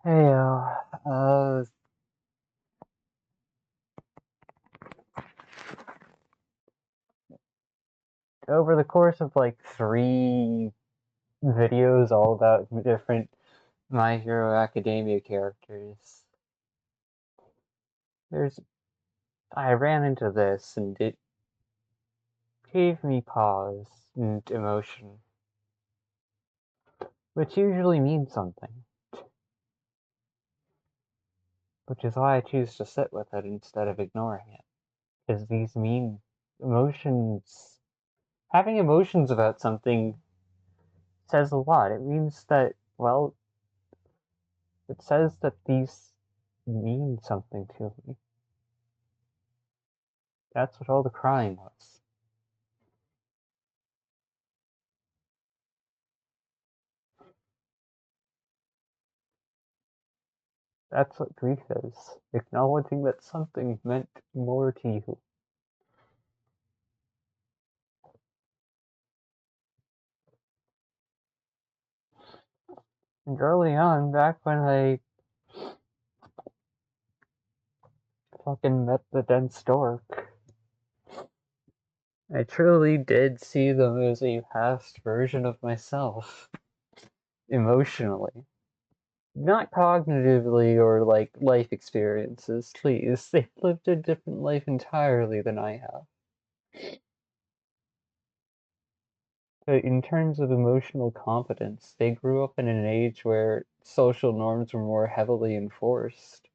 Hey, over the course of like three videos all about different My Hero Academia characters, there's I ran into this and it gave me pause and emotion, which usually means something, which is why I choose to sit with it instead of ignoring it. Because these mean emotions, having emotions about something says a lot. It means that, well, it says that these mean something to me. That's what all the crying was. That's what grief is. Acknowledging that something meant more to you. And early on, back when I fucking met the dense stork, I truly did see them as a past version of myself. Emotionally. Not cognitively or like life experiences, please. They lived a different life entirely than I have. But in terms of emotional competence, they grew up in an age where social norms were more heavily enforced.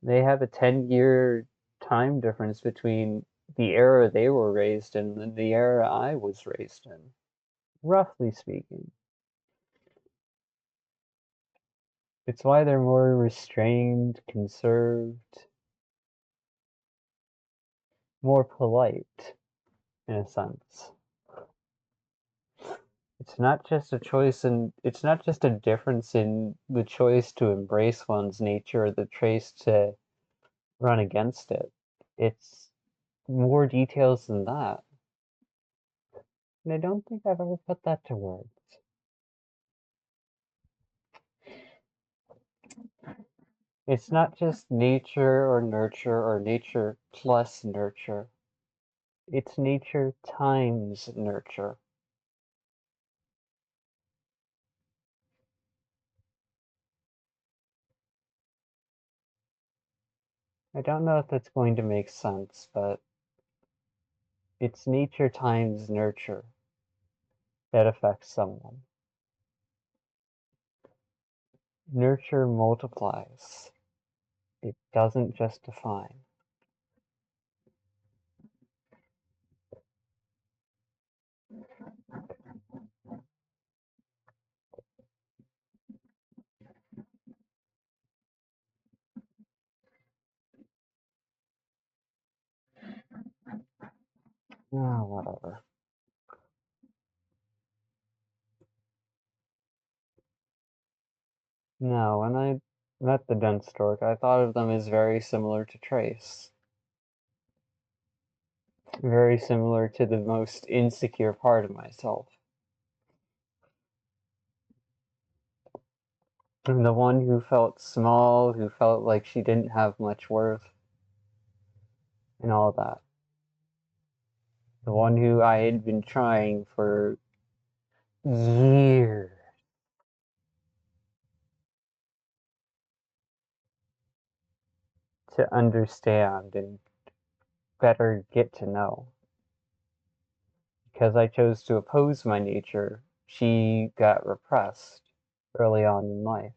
They have a 10-year time difference between the era they were raised in and the era I was raised in, roughly speaking. It's why they're more restrained, conserved, more polite, in a sense. It's not just a choice and it's not just a difference in the choice to embrace one's nature or the choice to run against it. It's more details than that. And I don't think I've ever put that to words. It's not just nature or nurture or nature plus nurture. It's nature times nurture. I don't know if that's going to make sense, but it's nature times nurture that affects someone. Nurture multiplies. It doesn't just define. Ah, whatever. No, when I met the dense stork, I thought of them as very similar to Trace. Very similar to the most insecure part of myself. And the one who felt small, who felt like she didn't have much worth, and all that. The one who I had been trying for years to understand and better get to know. Because I chose to oppose my nature, she got repressed early on in life.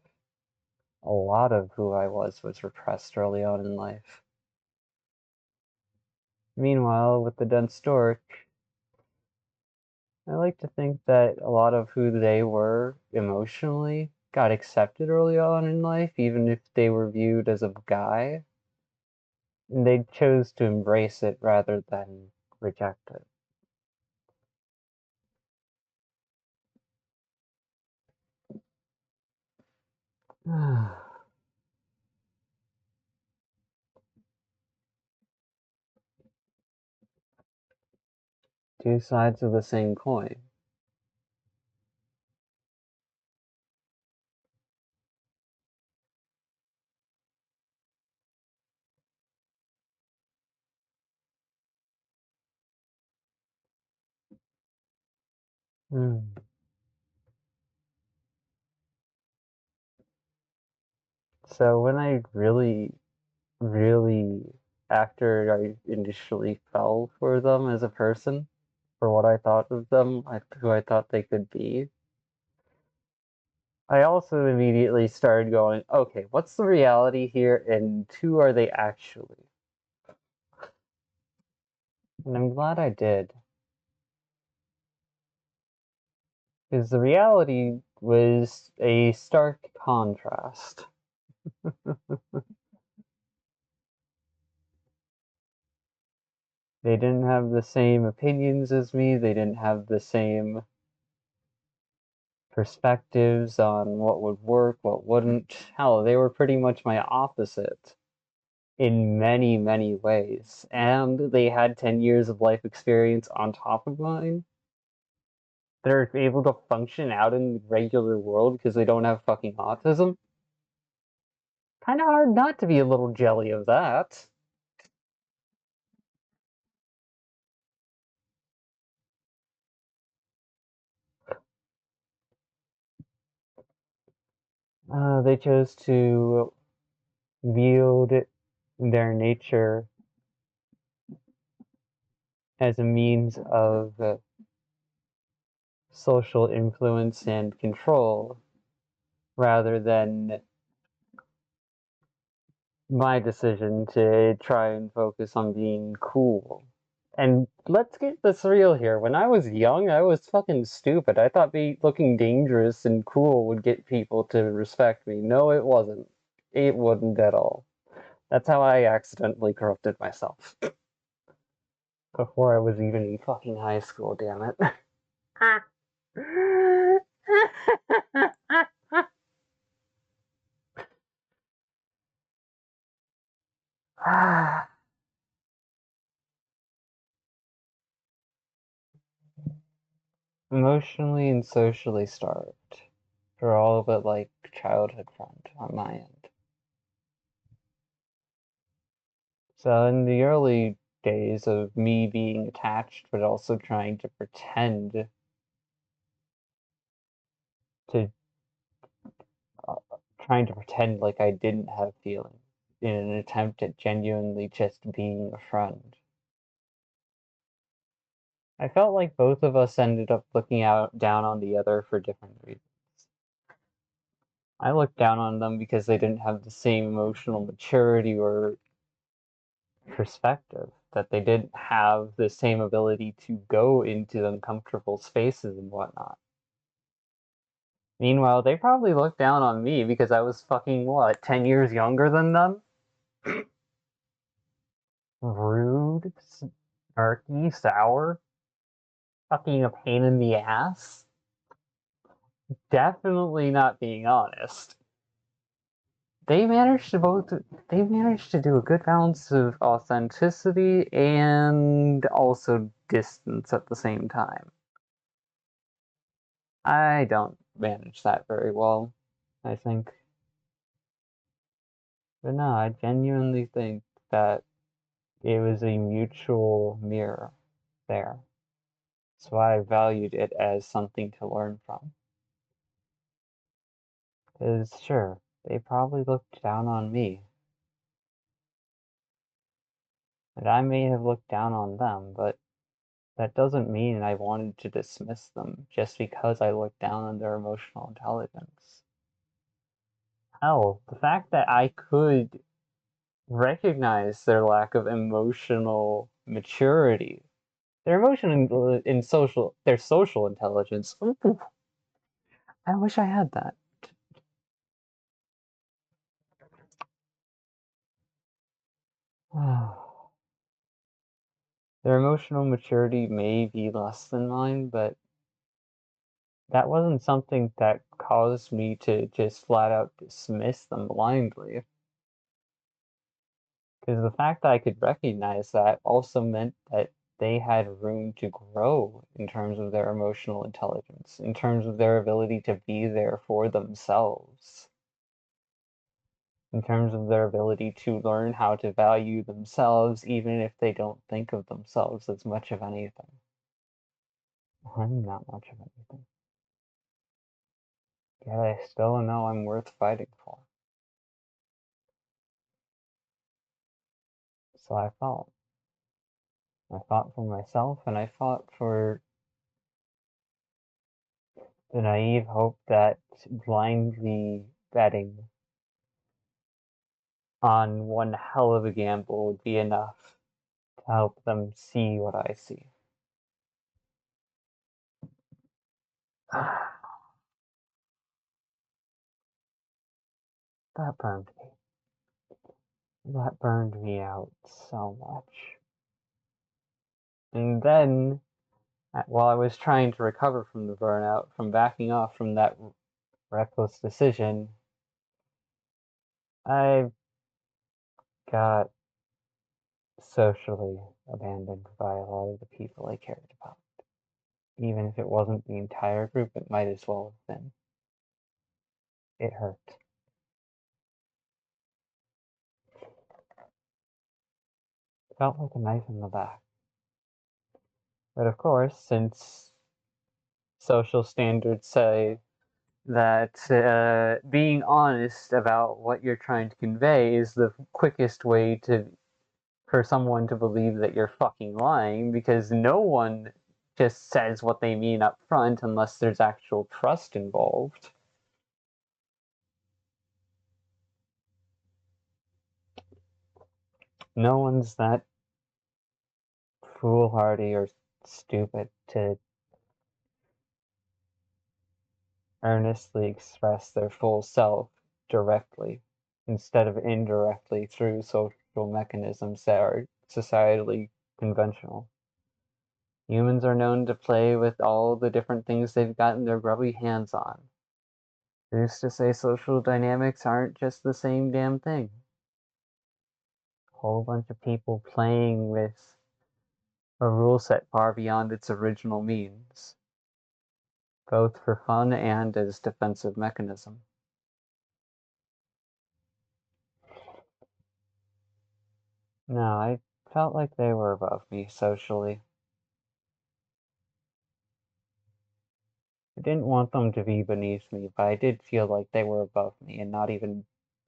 A lot of who I was repressed early on in life. Meanwhile, with the dense stork, I like to think that a lot of who they were emotionally got accepted early on in life, even if they were viewed as a guy, and they chose to embrace it rather than reject it. Two sides of the same coin. Hmm. So when I really, after I initially fell for them as a person, for what I thought of them, who I thought they could be, I also immediately started going, okay, what's the reality here, and who are they actually? And I'm glad I did, because the reality was a stark contrast. They didn't have the same opinions as me, they didn't have the same perspectives on what would work, what wouldn't. Hell, they were pretty much my opposite in many, many ways. And they had 10 years of life experience on top of mine. They're able to function out in the regular world because they don't have fucking autism. Kind of hard not to be a little jelly of that. They chose to wield their nature as a means of social influence and control rather than my decision to try and focus on being cool. And let's get this real here. When I was young, I was fucking stupid. I thought be looking dangerous and cool would get people to respect me. No, it wasn't. It wouldn't at all. That's how I accidentally corrupted myself. Before I was even in fucking high school, damn it. Emotionally and socially starved. For all but like childhood friend on my end. So in the early days of me being attached, but also to trying to pretend like I didn't have feelings in an attempt at genuinely just being a friend. I felt like both of us ended up looking out down on the other for different reasons. I looked down on them because they didn't have the same emotional maturity or perspective, that they didn't have the same ability to go into uncomfortable spaces and whatnot. Meanwhile, they probably looked down on me because I was fucking, what, 10 years younger than them? Rude, snarky, sour, fucking a pain in the ass. Definitely not being honest. They managed to both, they managed to do a good balance of authenticity and also distance at the same time. I don't manage that very well, I think. But no, I genuinely think that it was a mutual mirror there. That's why I valued it as something to learn from. Because, sure, they probably looked down on me. And I may have looked down on them, but that doesn't mean I wanted to dismiss them just because I looked down on their emotional intelligence. Hell, the fact that I could recognize their lack of emotional maturity, their their social intelligence. Ooh, I wish I had that. Their emotional maturity may be less than mine, but that wasn't something that caused me to just flat out dismiss them blindly. Because the fact that I could recognize that also meant that they had room to grow in terms of their emotional intelligence, in terms of their ability to be there for themselves, in terms of their ability to learn how to value themselves, even if they don't think of themselves as much of anything. I'm not much of anything. Yet I still know I'm worth fighting for. So I fought. I fought for myself, and I fought for the naive hope that blindly betting on one hell of a gamble would be enough to help them see what I see. That burned me. That burned me out so much. And then, while I was trying to recover from the burnout, from backing off from that reckless decision, I got socially abandoned by a lot of the people I cared about. Even if it wasn't the entire group, it might as well have been. It hurt. It felt like a knife in the back. But of course, since social standards say that being honest about what you're trying to convey is the quickest way for someone to believe that you're fucking lying, because no one just says what they mean up front unless there's actual trust involved. No one's that foolhardy or stupid to earnestly express their full self directly instead of indirectly through social mechanisms that are societally conventional. Humans are known to play with all the different things they've gotten their grubby hands on. Who's to say social dynamics aren't just the same damn thing? A whole bunch of people playing with a rule set far beyond its original means, both for fun and as defensive mechanism. No, I felt like they were above me socially. I didn't want them to be beneath me, but I did feel like they were above me and not even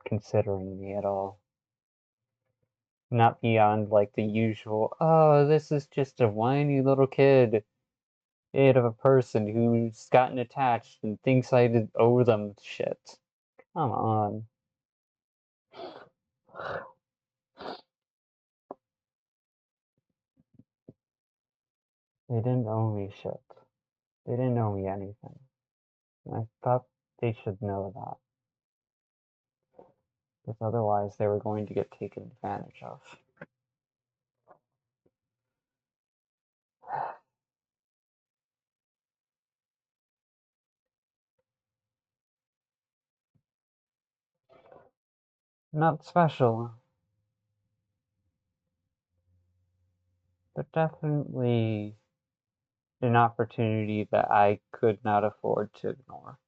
considering me at all. Not beyond like the usual, oh, this is just a whiny little kid of a person who's gotten attached and thinks I owe them shit. Come on. They didn't owe me shit. They didn't owe me anything. I thought they should know that. Because otherwise they were going to get taken advantage of. Not special, but definitely an opportunity that I could not afford to ignore.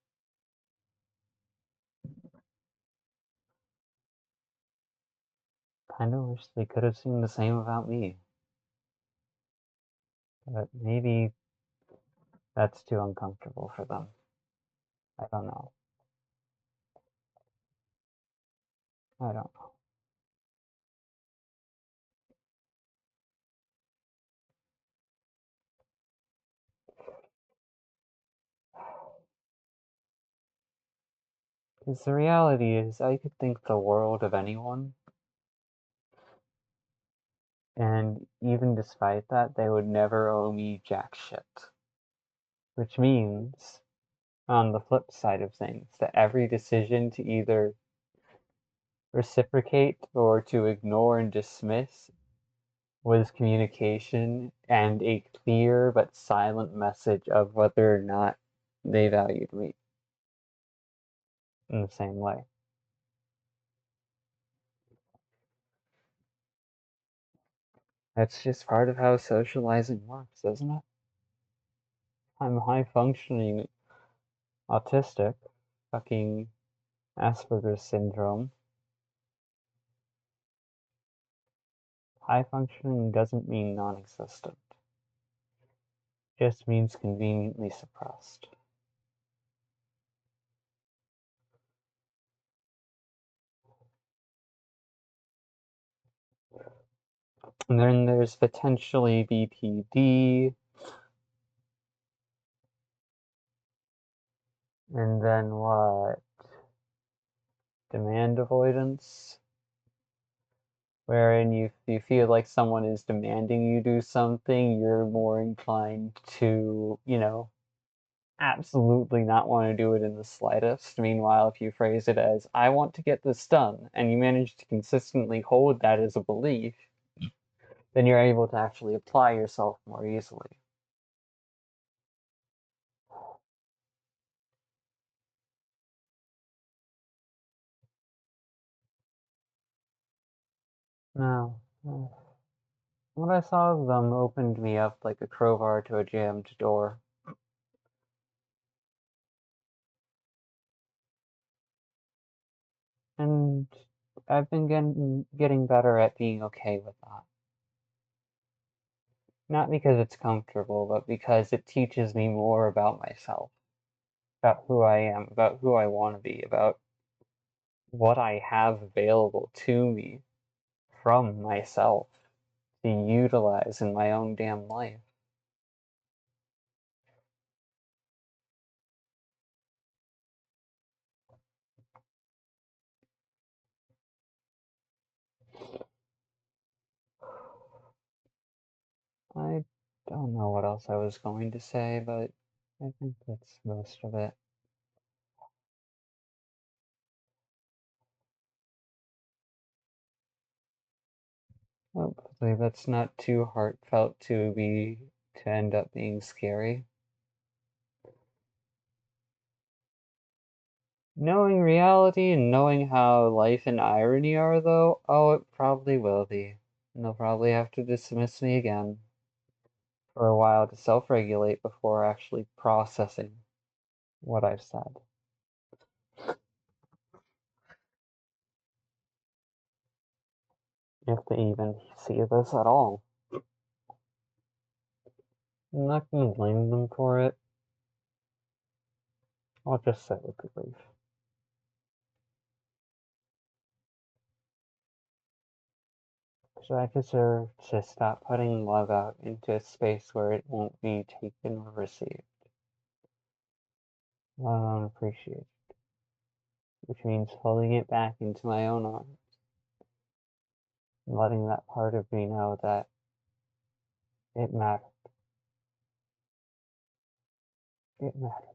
Kinda wish they could have seen the same about me. But maybe that's too uncomfortable for them. I don't know. I don't know. Because the reality is, I could think the world of anyone, and even despite that, they would never owe me jack shit. Which means, on the flip side of things, that every decision to either reciprocate or to ignore and dismiss was communication and a clear but silent message of whether or not they valued me in the same way. That's just part of how socializing works, isn't it? I'm high functioning autistic, fucking Asperger's syndrome. High functioning doesn't mean non existent. just means conveniently suppressed. And then there's potentially BPD. And then what? Demand avoidance, wherein you feel like someone is demanding you do something, you're more inclined to, absolutely not want to do it in the slightest. Meanwhile, if you phrase it as, I want to get this done, and you manage to consistently hold that as a belief, then you're able to actually apply yourself more easily. No. What I saw of them opened me up like a crowbar to a jammed door. And I've been getting better at being okay with that. Not because it's comfortable, but because it teaches me more about myself, about who I am, about who I want to be, about what I have available to me from myself to utilize in my own damn life. I don't know what else I was going to say, but I think that's most of it. Hopefully that's not too heartfelt to end up being scary. Knowing reality and knowing how life and irony are, though, oh, it probably will be. And they'll probably have to dismiss me again for a while to self-regulate before actually processing what I've said. If they even see this at all. I'm not going to blame them for it. I'll just sit with the grief. So I deserve to stop putting love out into a space where it won't be taken or received. Let alone appreciated. Which means holding it back into my own arms. And letting that part of me know that it mattered. It mattered.